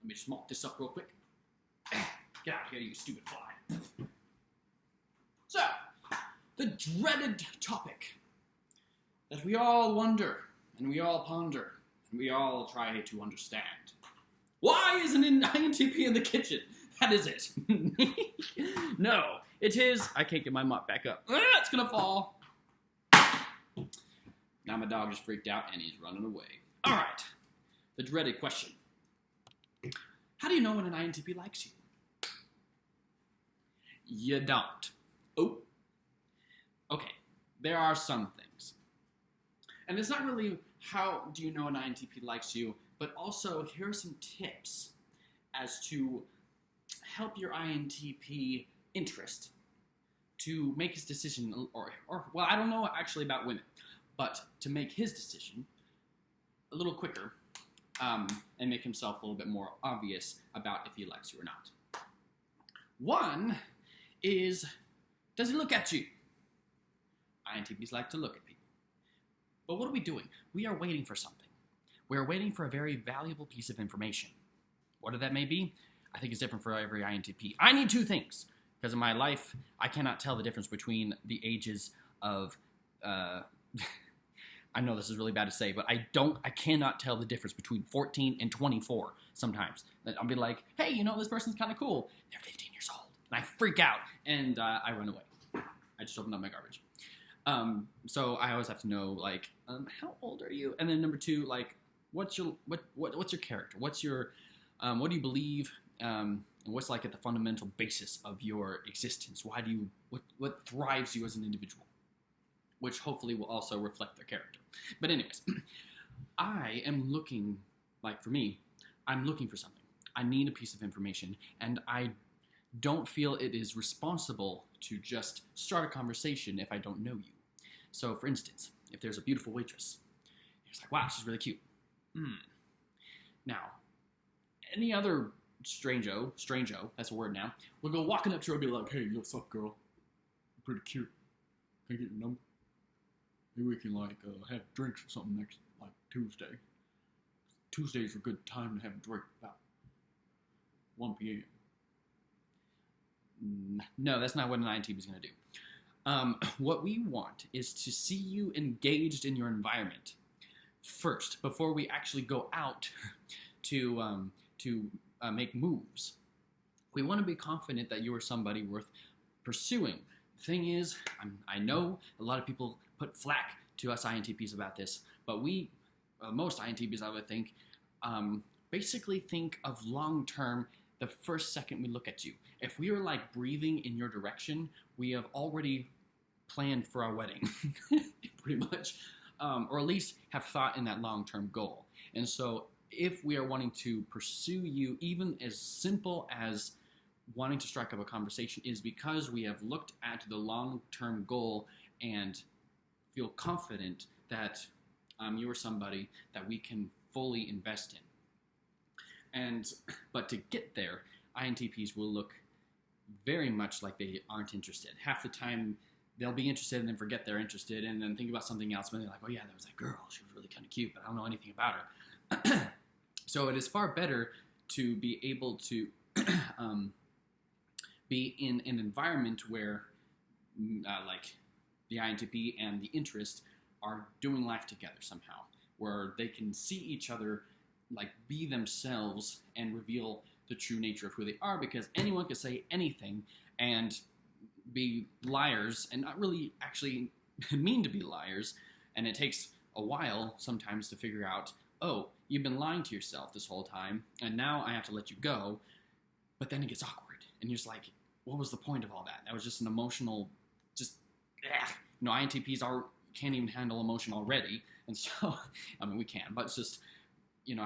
me just mop this up real quick. Get out of here, you stupid fly. So, the dreaded topic that we all wonder, and we all ponder, and we all try to understand. Why isn't an INTP in the kitchen? That is it. No, it is. I can't get my mop back up. It's gonna fall. Now my dog just freaked out and he's running away. All right, the dreaded question. How do you know when an INTP likes you? You don't. Oh. Okay, there are some things. And it's not really how do you know an INTP likes you, but also here are some tips as to help your INTP interest to make his decision, or well, I don't know actually about women, but to make his decision a little quicker and make himself a little bit more obvious about if he likes you or not. One is, does he look at you? INTPs like to look at people. But what are we doing? We are waiting for something. We are waiting for a very valuable piece of information. What that may be, I think it's different for every INTP. I need two things, because in my life, I cannot tell the difference between the ages of, I know this is really bad to say, but I cannot tell the difference between 14 and 24 sometimes. I'll be like, hey, you know, this person's kind of cool. They're 15 years old. And I freak out, and I run away. I just opened up my garbage. So I always have to know, like, how old are you? And then number two, like, what's your character? What's your, what do you believe? And what's like at the fundamental basis of your existence? Why do you, what thrives you as an individual? Which hopefully will also reflect their character. But anyways, I am looking, like for me, I'm looking for something. I need a piece of information, and I don't feel it is responsible to just start a conversation if I don't know you. So for instance, if there's a beautiful waitress, it's like, wow, she's really cute. Now, any other strangeo, that's a word now, will go walking up to her and be like, hey, what's up, girl? You're pretty cute. Can I get your number? Maybe we can, like, have drinks or something next, like, Tuesday. Tuesday's a good time to have a drink, about 1 p.m. No, that's not what an INTP is going to do. What we want is to see you engaged in your environment first, before we actually go out to make moves. We want to be confident that you are somebody worth pursuing. The thing is, I know a lot of people put flack to us INTPs about this, but most INTPs, I would think, basically think of long-term the first second we look at you. If we are like breathing in your direction, we have already planned for our wedding, pretty much, or at least have thought in that long-term goal. And so if we are wanting to pursue you, even as simple as wanting to strike up a conversation, is because we have looked at the long-term goal and feel confident that you are somebody that we can fully invest in. But to get there, INTPs will look very much like they aren't interested. Half the time, they'll be interested and then forget they're interested and then think about something else. But they're like, oh yeah, there was that girl. She was really kind of cute, but I don't know anything about her. So it is far better to be able to be in an environment where like the INTP and the interest are doing life together somehow, where they can see each other, like, be themselves and reveal the true nature of who they are, because anyone can say anything and be liars and not really actually mean to be liars, and it takes a while sometimes to figure out, oh, you've been lying to yourself this whole time, and now I have to let you go. But then it gets awkward, and you're just like, what was the point of all that? That was just an emotional, INTPs can't even handle emotion already, and so, I mean, we can, but it's just,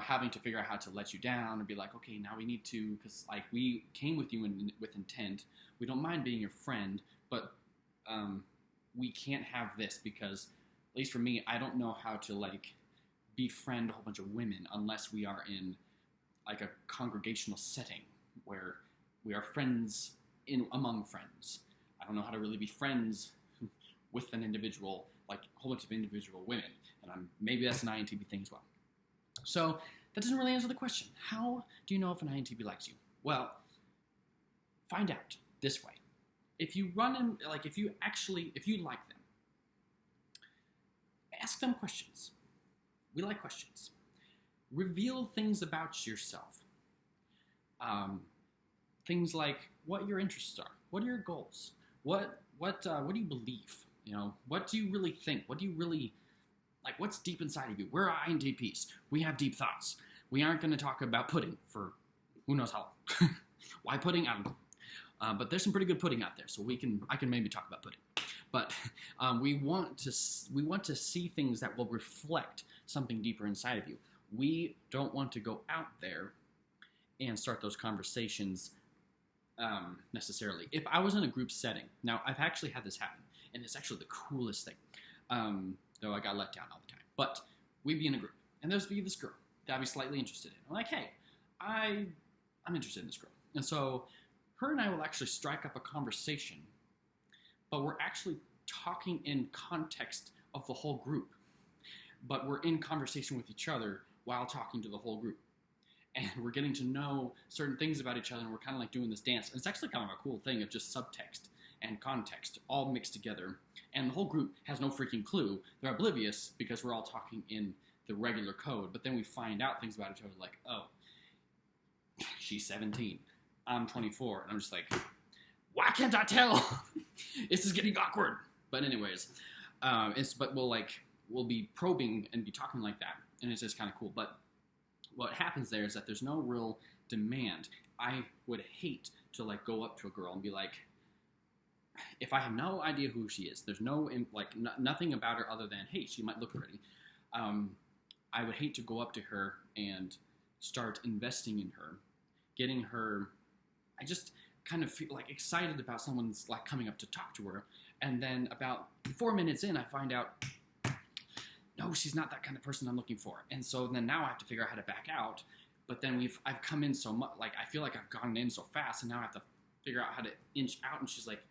having to figure out how to let you down and be like, okay, now we need to, because, like, we came with you with intent. We don't mind being your friend, but we can't have this because, at least for me, I don't know how to, like, befriend a whole bunch of women unless we are in, like, a congregational setting where we are friends among friends. I don't know how to really be friends with an individual, like a whole bunch of individual women, and maybe that's an INTP thing as well. So that doesn't really answer the question. How do you know if an INTP likes you? Well, find out this way. If you run in, like if you like them, ask them questions. We like questions. Reveal things about yourself. Things like what your interests are. What are your goals? What do you believe? You know, what do you really think? What do you really like? What's deep inside of you? We're INTPs. We have deep thoughts. We aren't going to talk about pudding for who knows how long. Why pudding? I don't know. But there's some pretty good pudding out there, so I can maybe talk about pudding. But we want to see things that will reflect something deeper inside of you. We don't want to go out there and start those conversations necessarily. If I was in a group setting, now I've actually had this happen, and it's actually the coolest thing, though I got let down all the time. But we'd be in a group, and there'd be this girl that I'd be slightly interested in. I'm like, hey, I'm interested in this girl. And so her and I will actually strike up a conversation, but we're actually talking in context of the whole group. But we're in conversation with each other while talking to the whole group. And we're getting to know certain things about each other, and we're kind of like doing this dance. And it's actually kind of a cool thing of just subtext and context all mixed together. And the whole group has no freaking clue. They're oblivious because we're all talking in the regular code. But then we find out things about each other like, oh, she's 17. I'm 24. And I'm just like, why can't I tell? This is getting awkward. But anyways, we'll be probing and be talking like that. And it's just kind of cool. But what happens there is that there's no real demand. I would hate to like go up to a girl and be like, if I have no idea who she is, there's nothing about her other than, hey, she might look pretty. I would hate to go up to her and start investing in her, getting her. I just kind of feel like excited about someone's like coming up to talk to her, and then about 4 minutes in, I find out, no, she's not that kind of person I'm looking for. And so then now I have to figure out how to back out. But then I've come in so much, like I feel like I've gone in so fast, and now I have to figure out how to inch out. And she's like,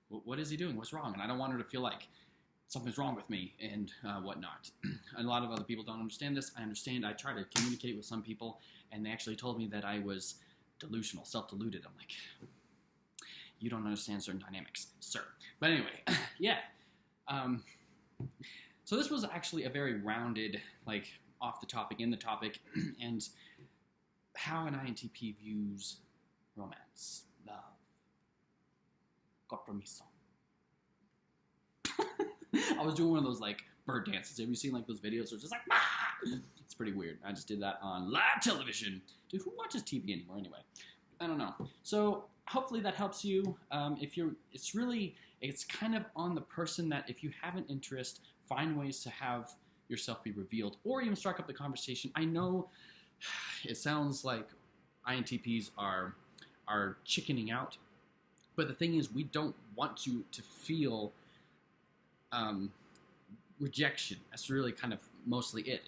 what is he doing? What's wrong? And I don't want her to feel like something's wrong with me and whatnot. And a lot of other people don't understand this. I understand. I try to communicate with some people, and they actually told me that I was delusional, self-deluded. I'm like, you don't understand certain dynamics, sir. But anyway, yeah. So this was actually a very rounded, like, off the topic, in the topic, and how an INTP views romance, love, compromiso. I was doing one of those, like, bird dances. Have you seen, like, those videos where it's just like, ah! It's pretty weird. I just did that on live television. Dude, who watches TV anymore anyway? I don't know. So hopefully that helps you. It's kind of on the person that if you have an interest, find ways to have yourself be revealed, or even strike up the conversation. I know it sounds like INTPs are chickening out, but the thing is, we don't want you to feel rejection. That's really kind of mostly it,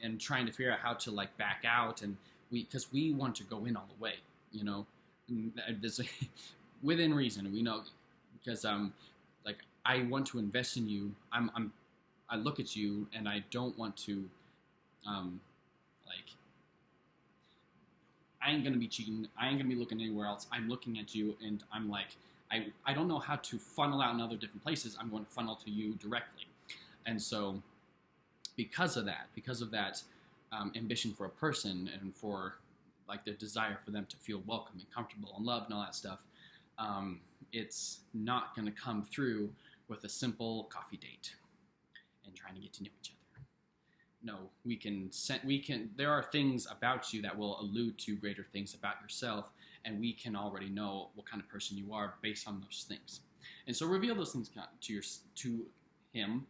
and trying to figure out how to like back out, and because we want to go in all the way, you know, within reason. We know because like I want to invest in you. I look at you and I don't want to like I ain't gonna be cheating. I ain't gonna be looking anywhere else. I'm looking at you and I'm like I don't know how to funnel out in other different places. I'm going to funnel to you directly. And so because of that ambition for a person and for like the desire for them to feel welcome and comfortable and loved and all that stuff, it's not going to come through with a simple coffee date and trying to get to know each other. No, there are things about you that will allude to greater things about yourself, and we can already know what kind of person you are based on those things. And so reveal those things to him,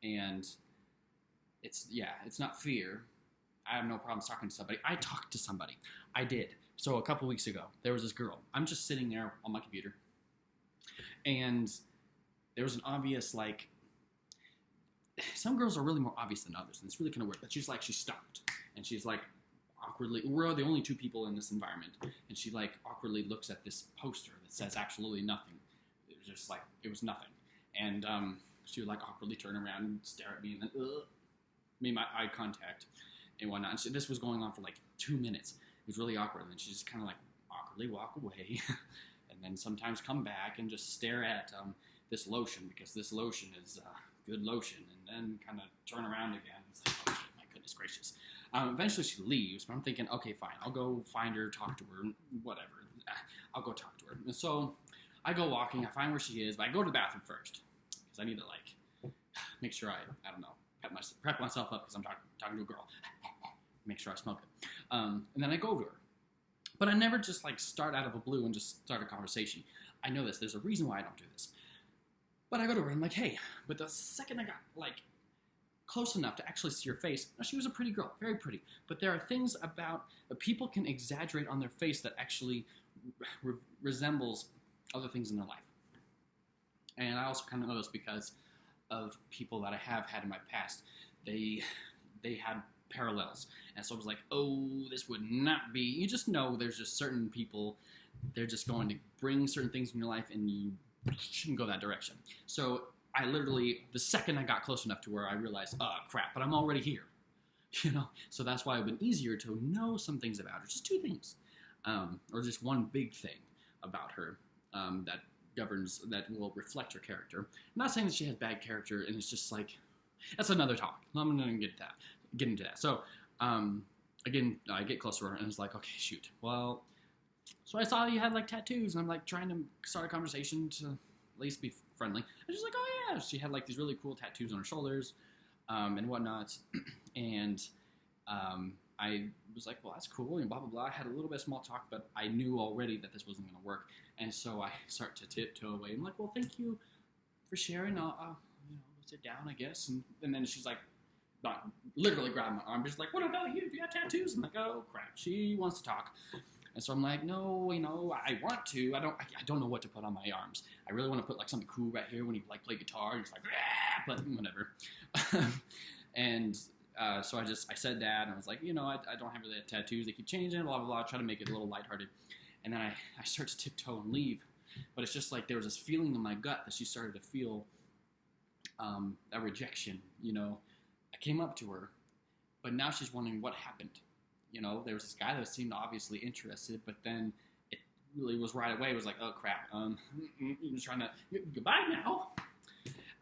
and it's not fear. I have no problems talking to somebody. I talked to somebody. I did. So a couple weeks ago, there was this girl. I'm just sitting there on my computer, and there was an obvious, like, some girls are really more obvious than others, and it's really kind of weird. But she stopped, and she's like, awkwardly, we're the only two people in this environment, and she like awkwardly looks at this poster that says absolutely nothing. It was just like, it was nothing. And she would like awkwardly turn around and stare at me, and then made my eye contact. and whatnot. And so this was going on for like 2 minutes. It was really awkward. And then she just kind of like awkwardly walk away, and then sometimes come back and just stare at this lotion, because this lotion is good lotion, and then kind of turn around again. It's like, oh my goodness gracious. Eventually she leaves, but I'm thinking, okay, fine, I'll go find her, talk to her, whatever. I'll go talk to her. And so I go walking, I find where she is, but I go to the bathroom first, because I need to like make sure I don't know, prep myself up, because I'm talking to a girl. Make sure I smell good. And then I go over to her. But I never just like start out of the blue and just start a conversation. I know this. There's a reason why I don't do this. But I go to her and I'm like, hey. But the second I got like close enough to actually see her face, she was a pretty girl, very pretty. But there are things about people can exaggerate on their face that actually resembles other things in their life. And I also kind of know this because of people that I have had in my past. They had parallels, and so I was like, oh, this would not be, you just know there's just certain people, they're just going to bring certain things in your life, and you shouldn't go that direction. So I literally, the second I got close enough to where I realized, oh crap, but I'm already here, so that's why it would been easier to know some things about her, just 2 things, or just one big thing about her that will reflect her character. I'm not saying that she has bad character, and it's just like, that's another talk. I'm not going to get into that. So, again, I get closer to her, and it's like, okay, shoot. Well, so I saw you had, like, tattoos, and I'm, like, trying to start a conversation to at least be friendly. And she's like, oh, yeah. She had, like, these really cool tattoos on her shoulders, and whatnot. And I was like, well, that's cool, and blah, blah, blah. I had a little bit of small talk, but I knew already that this wasn't going to work. And so I start to tiptoe away. I'm like, well, thank you for sharing. I'll sit down, I guess. And then she's like, not literally grabbing my arm, just like, what about you? Do you have tattoos? I'm like, oh crap, she wants to talk. And so I'm like, no, I want to. I don't know what to put on my arms. I really want to put like something cool right here when you like play guitar. It's like, but whatever. And so I said that, and I was like, I don't have really tattoos. They keep changing, blah blah blah. I try to make it a little lighthearted. And then I start to tiptoe and leave. But it's just like there was this feeling in my gut that she started to feel a rejection. I came up to her, but now she's wondering what happened. There was this guy that seemed obviously interested, but then it really was right away. It was like, oh crap, you're trying to goodbye now.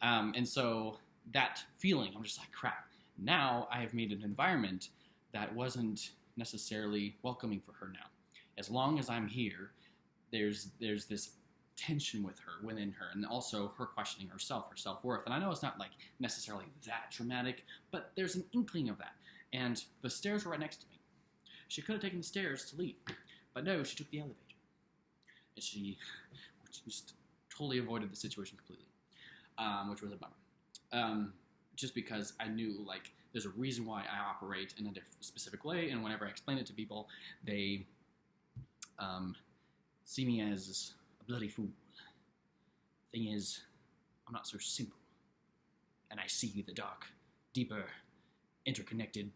And so that feeling, I'm just like, crap. Now I have made an environment that wasn't necessarily welcoming for her now. As long as I'm here, there's this tension with her, within her, and also her questioning herself, her self-worth. And I know it's not like necessarily that dramatic, but there's an inkling of that. And the stairs were right next to me. She could have taken the stairs to leave, but no, she took the elevator. And she just totally avoided the situation completely, which was a bummer. Just because I knew, like, there's a reason why I operate in a specific way, and whenever I explain it to people, they see me as a bloody fool. Thing is, I'm not so simple, and I see the dark, deeper, interconnected,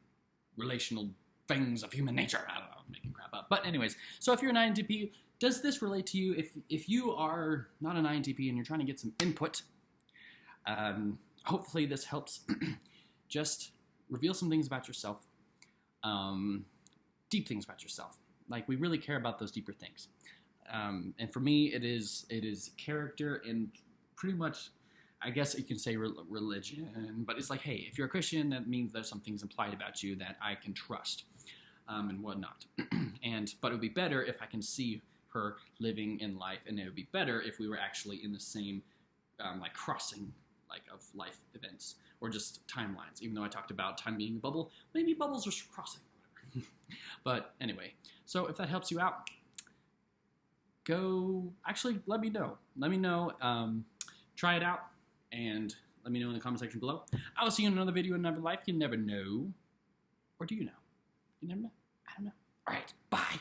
relational things of human nature. I don't know, I'm making crap up. But anyways, so if you're an INTP, does this relate to you? If you are not an INTP and you're trying to get some input, hopefully this helps. Just reveal some things about yourself, deep things about yourself. Like, we really care about those deeper things. And for me, it is character and pretty much, I guess you can say religion, but it's like, hey, if you're a Christian, that means there's some things implied about you that I can trust, and whatnot. But it would be better if I can see her living in life, and it would be better if we were actually in the same, like, crossing, like, of life events, or just timelines. Even though I talked about time being a bubble, maybe bubbles are crossing, or whatever. But anyway, so if that helps you out, let me know. Let me know, try it out, and let me know in the comment section below. I will see you in another video in another life. You never know. Or do you know? You never know. I don't know. All right, bye.